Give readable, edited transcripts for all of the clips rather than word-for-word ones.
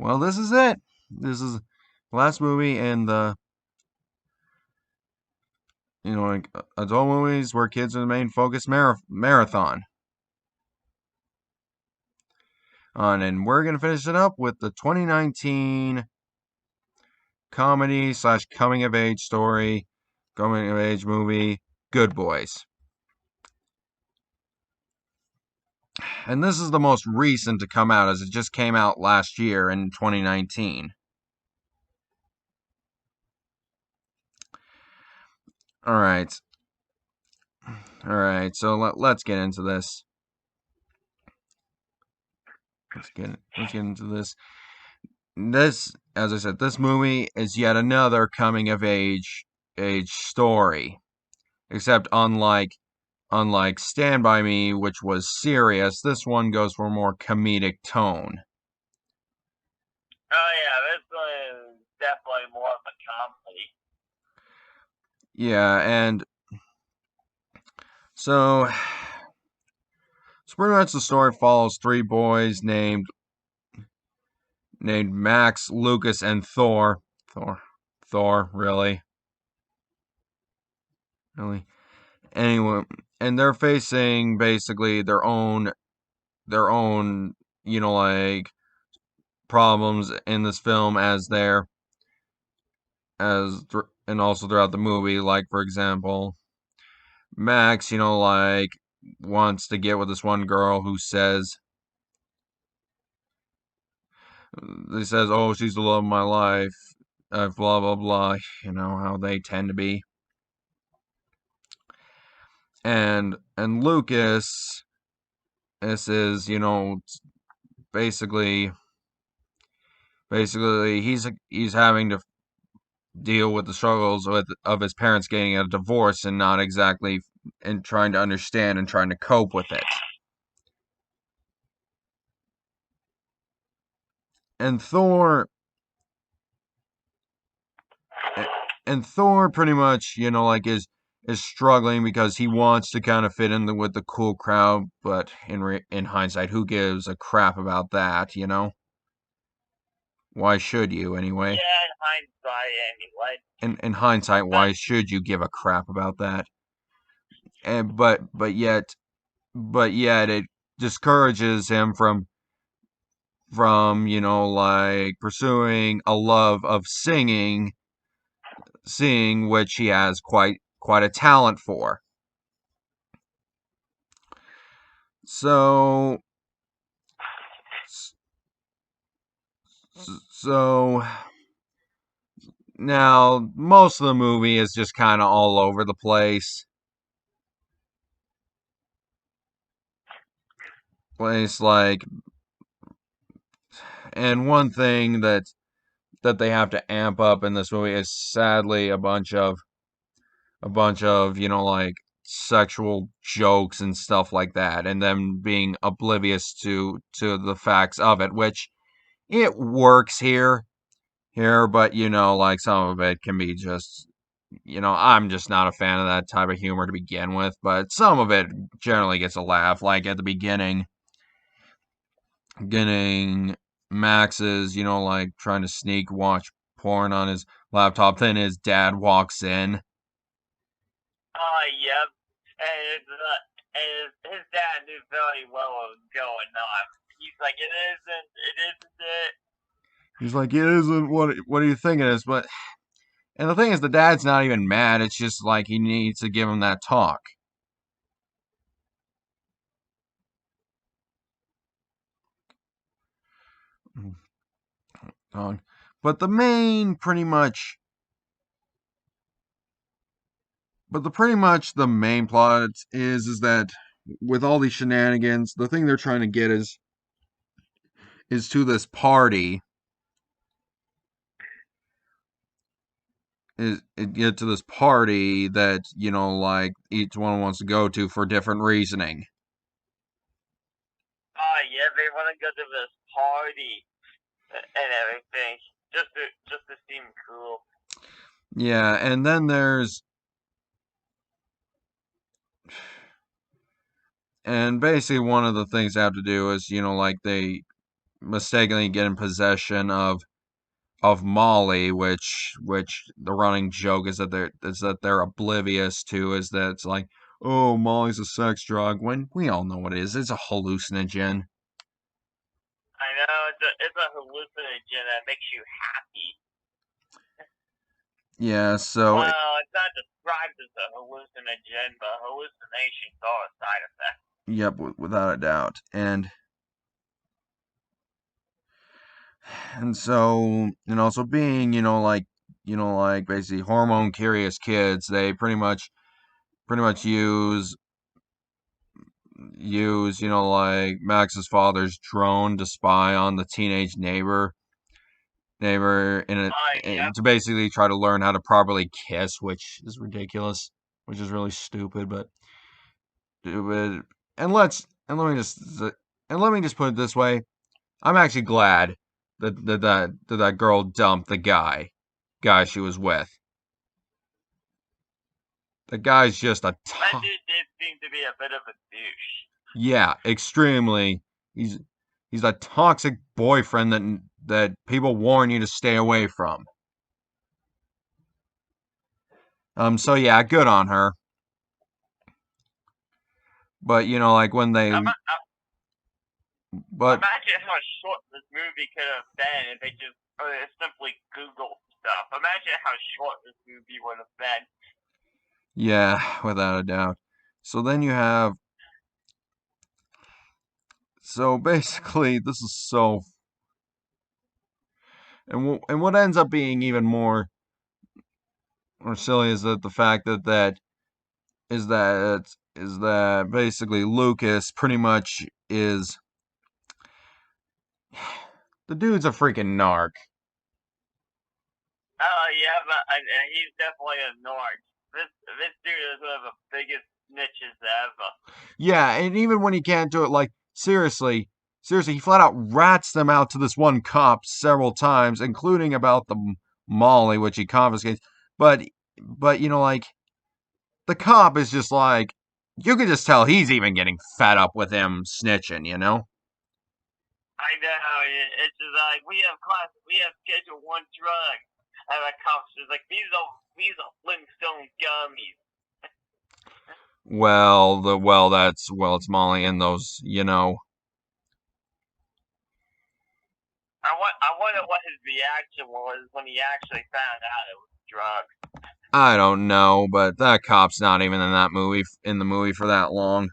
well, this is it. This is the last movie in the, like adult movies where kids are the main focus marathon. And we're gonna finish it up with the 2019 comedy slash coming of age story, coming of age movie, Good Boys. And this is the most recent to come out, as it just came out last year in 2019. All right. All right. So let's get into this. Let's get into this. This, as I said, this movie is yet another coming of age story. Except unlike Stand By Me, which was serious, this one goes for a more comedic tone. Oh yeah, this one is definitely more of a comedy. Yeah, and so pretty much the story follows three boys named Max, Lucas, and Thor. Thor, really. Anyway, and they're facing basically their own, like problems in this film and also throughout the movie. Like, for example, Max, like wants to get with this one girl who says, oh, she's the love of my life, blah blah blah. You know how they tend to be. And Lucas, this is, basically he's having to deal with the struggles of his parents getting a divorce and not exactly and trying to understand and trying to cope with it. And Thor pretty much, like is struggling because he wants to kind of fit in with the cool crowd, but in hindsight, who gives a crap about that, Why should you, anyway? Yeah, in hindsight, anyway. In hindsight, why should you give a crap about that? And but yet it discourages him from like pursuing a love of singing, which he has quite a talent for. So so now most of the movie is just kind of all over the place. Like, and one thing that they have to amp up in this movie is sadly a bunch of like sexual jokes and stuff like that, and them being oblivious to the facts of it, which it works here, but like some of it can be just, I'm just not a fan of that type of humor to begin with, but some of it generally gets a laugh. Like at the beginning, getting Max's, like trying to sneak watch porn on his laptop, then his dad walks in. Yep. And his dad knew very well what was going on. He's like, it isn't it. He's like, it isn't. What do you think it is? But, and the thing is, the dad's not even mad. It's just like he needs to give him that talk. But the main, pretty much, the main plot is that with all these shenanigans, the thing they're trying to get is to this party. Get to this party that like each one wants to go to for different reasoning. Yeah, they want to go to this party and everything just to seem cool. Yeah, and then there's and basically one of the things they have to do is like mistakenly get in possession of Molly, which the running joke is that they're oblivious to, is that it's like, oh, Molly's a sex drug, when we all know what it is. It's a hallucinogen. I know it's a hallucinogen that makes you happy. Yeah, so Well, it's not described as a hallucinogen, but hallucinations are a side effect. yep, without a doubt. And so, so being, like basically hormone curious kids, they pretty much use, like Max's father's drone to spy on the teenage neighbor Yep. to basically try to learn how to properly kiss, which is ridiculous, which is really stupid, but stupid. And let me just put it this way: I'm actually glad that girl dumped the guy she was with. The guy's just a That dude did seem to be a bit of a douche. yeah, extremely. He's he's a toxic boyfriend that people warn you to stay away from. So yeah, good on her. But like when they but Imagine how short this movie could have been if they just simply Googled stuff. Imagine how short this movie would have been. yeah, without a doubt. So then you have so basically this is so and what ends up being even more silly is that the fact that basically Lucas pretty much is the dude's a freaking narc. Oh yeah, but he's definitely a narc. This dude is one of the biggest snitches ever. Yeah, and even when he can't do it, like seriously, he flat out rats them out to this one cop several times, including about the Molly, which he confiscates. But like the cop is just like you could just tell he's even getting fed up with him snitching. I know. It's just like we have Schedule 1 drugs, and the cops is like these are Flintstone gummies. It's Molly and those. I wonder what his reaction was when he actually found out it was drugs. I don't know, but that cop's not even in the movie for that long.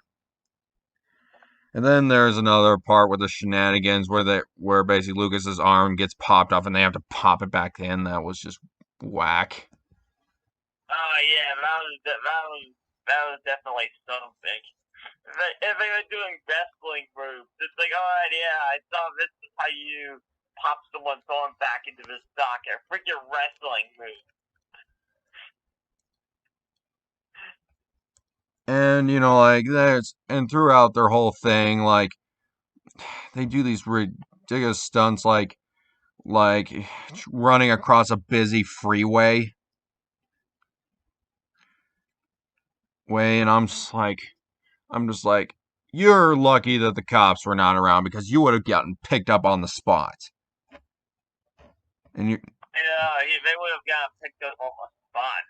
And then there's another part with the shenanigans where basically Lucas's arm gets popped off and they have to pop it back in. That was just whack. Oh yeah, that was definitely something. If they were doing wrestling moves, it's like, alright, yeah, I saw this is how you pop someone's arm back into the socket. Freaking wrestling move. And like and throughout their whole thing, like they do these ridiculous stunts, like running across a busy freeway and I'm just like, you're lucky that the cops were not around because you would have gotten picked up on the spot. And you They would have gotten picked up on the spot.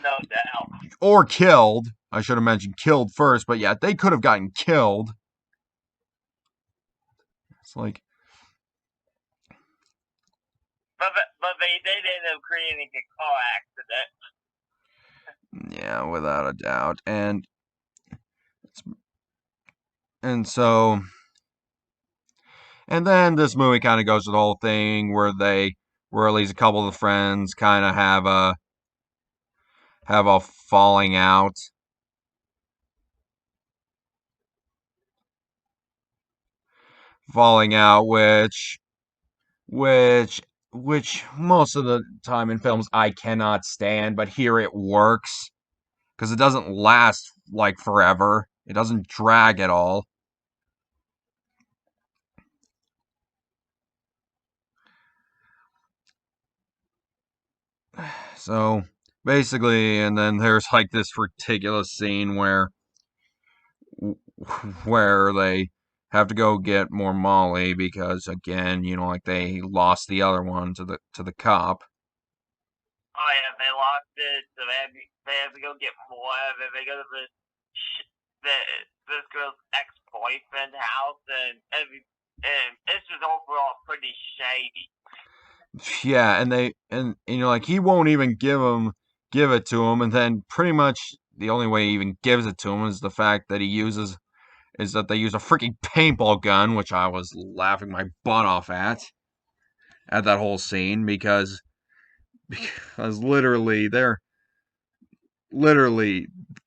No doubt. or killed. I should have mentioned killed first, but yeah, they could have gotten killed. It's like, But they did end up creating a car accident. yeah, without a doubt. And so and then this movie kind of goes to the whole thing where at least a couple of the friends kind of have a falling out. Falling out, which which most of the time in films I cannot stand, but here it works because it doesn't last like forever. It doesn't drag at all. So basically, and then there's like this ridiculous scene where they have to go get more Molly because again, like they lost the other one to the cop. Oh yeah, they lost it, so they have to go get more of it. They go to the this girl's ex-boyfriend's house, and it's just overall pretty shady. Yeah, and like he won't even give it to him, and then pretty much the only way he even gives it to him is the fact that they use a freaking paintball gun, which I was laughing my butt off at that whole scene because literally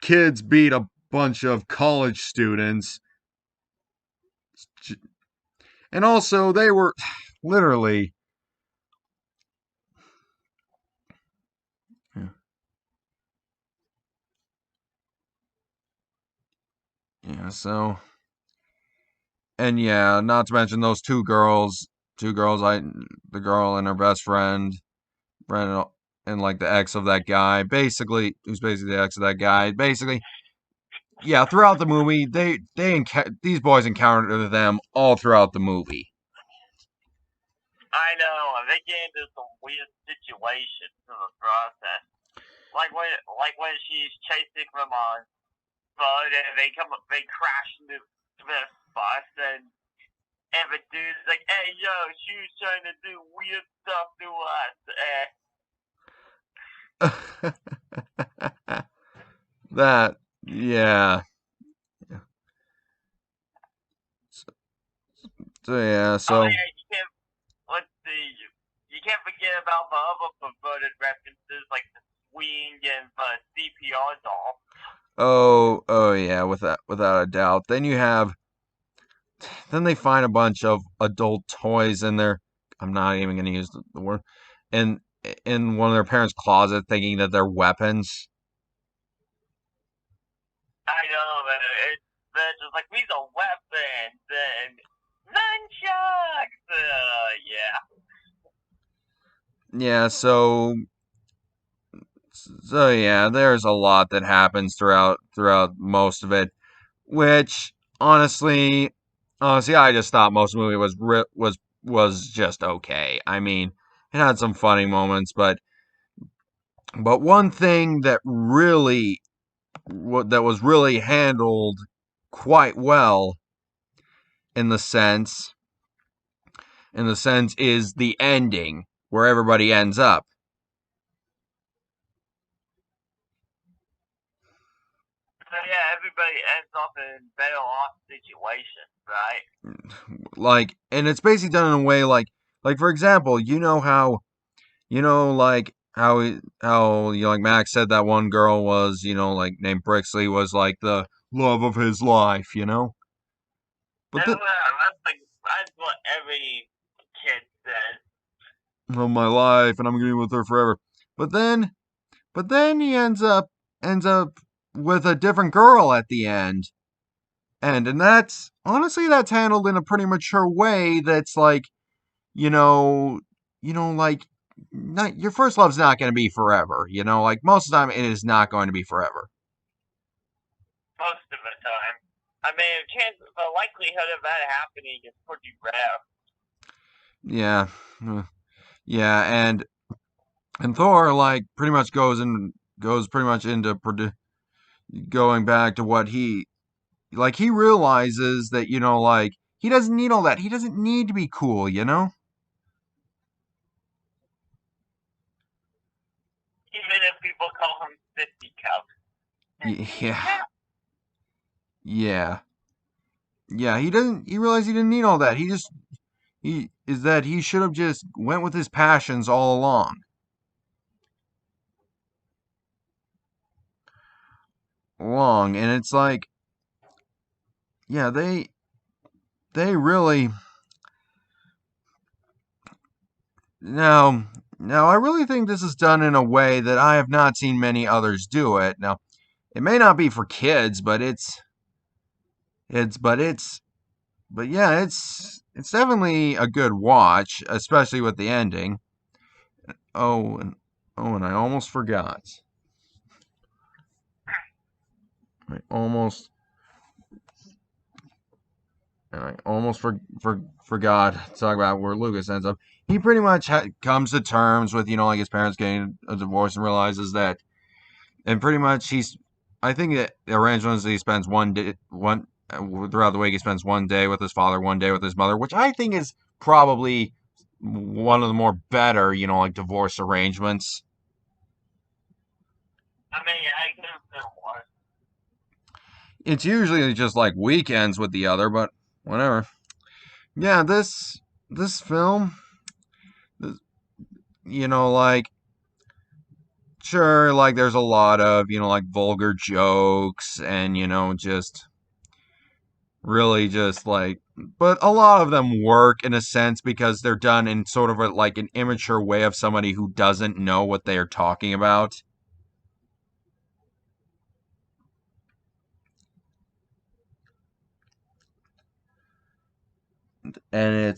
kids beat a bunch of college students, and also they were literally. Yeah, so and yeah, not to mention those two girls, the girl and her best friend, Brandon, and like the ex of that guy, who's basically the ex of that guy. Basically, yeah, throughout the movie, these boys encounter them all throughout the movie. I know, and they get into some weird situations in the process. Like when she's chasing them on foot, and they crash into this bus, and the dude's like, "Hey, yo, she was trying to do weird stuff to us." That, yeah. So yeah, Oh so yeah, you can't. Let's see, you can't forget about the other perverted references like the swing and the CPR doll. oh yeah, without a doubt. Then they find a bunch of adult toys in their. I'm not even going to use the word in in one of their parents' closet, thinking that they're weapons. I know, but they're just like, these are weapons and nunchucks. Yeah. Yeah, so yeah, there's a lot that happens throughout most of it, which honestly, I just thought most of the movie was just okay. I mean, it had some funny moments, but one thing that was really handled quite well in the sense is the ending where everybody ends up. So yeah, everybody ends up in better off situations, right? Like, and it's basically done in a way like for example, how like Max said that one girl was, like named Brixley was like the love of his life. But the That's what every kid says. of my life, and I'm gonna be with her forever. But then he ends up with a different girl at the end. And that's honestly that's handled in a pretty mature way that's like, you know, like not your first love's not going to be forever. Like most of the time it is not going to be forever. Most of the time. I mean, the likelihood of that happening is pretty rare. Yeah. Yeah, and Thor like pretty much goes pretty much into going back to what he realizes that like he doesn't need all that. He doesn't need to be cool. Even if people call him 50 cup. 50 Yeah. cup. Yeah. Yeah, he realized he didn't need all that. He should have just went with his passions all along. And it's like, yeah, they really now now I really think this is done in a way that I have not seen many others do it. Now, it may not be for kids, but it's but yeah, it's definitely a good watch, especially with the ending. Oh, and I almost forgot. I almost I almost forgot to talk about where Lucas ends up. He pretty much comes to terms with, like his parents getting a divorce and realizes that, and pretty much I think that the arrangement is that he spends throughout the week, he spends one day with his father, one day with his mother, which I think is probably one of the more better, like divorce arrangements. I mean, I could have been worse. It's usually just like weekends with the other, but whatever. Yeah, this film, this, like sure, like there's a lot of, like vulgar jokes and, just really just like, but a lot of them work in a sense because they're done in sort of like an immature way of somebody who doesn't know what they are talking about. And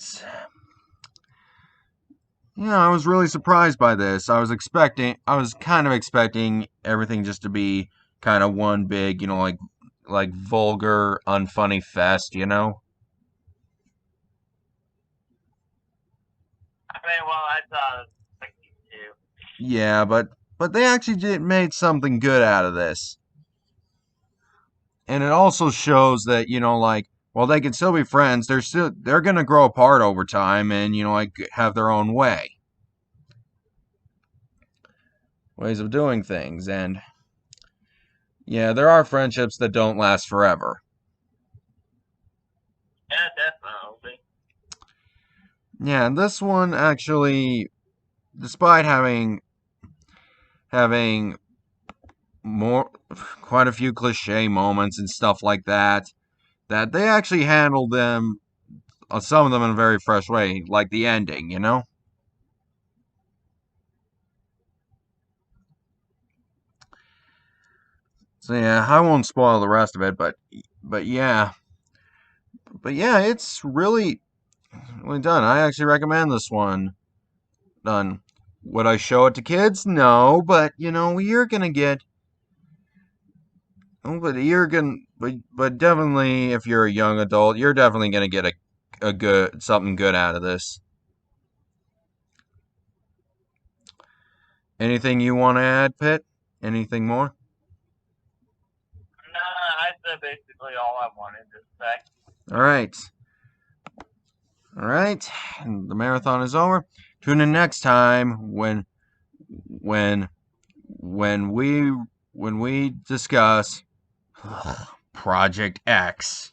I was really surprised by this. I was kind of expecting everything just to be kind of one big, like vulgar, unfunny fest. I mean, well, I thought it was expecting too. Yeah, but they actually made something good out of this. And it also shows that, like while they can still be friends, they're gonna grow apart over time and, like have their own ways of doing things. And yeah, there are friendships that don't last forever. Yeah, definitely. Yeah, and this one actually, despite having more quite a few cliche moments and stuff like that they actually handled them, some of them in a very fresh way, like the ending. So yeah, I won't spoil the rest of it, but yeah, it's really done. I actually recommend this one. Done. Would I show it to kids? No, but you're gonna get. Oh, but you're gonna, but definitely, if you're a young adult, you're definitely gonna get a good something good out of this. Anything you want to add, Pitt? Anything more? Nah, I said basically all I wanted to say. All right, all right. The marathon is over. Tune in next time when when we when we discuss Project X.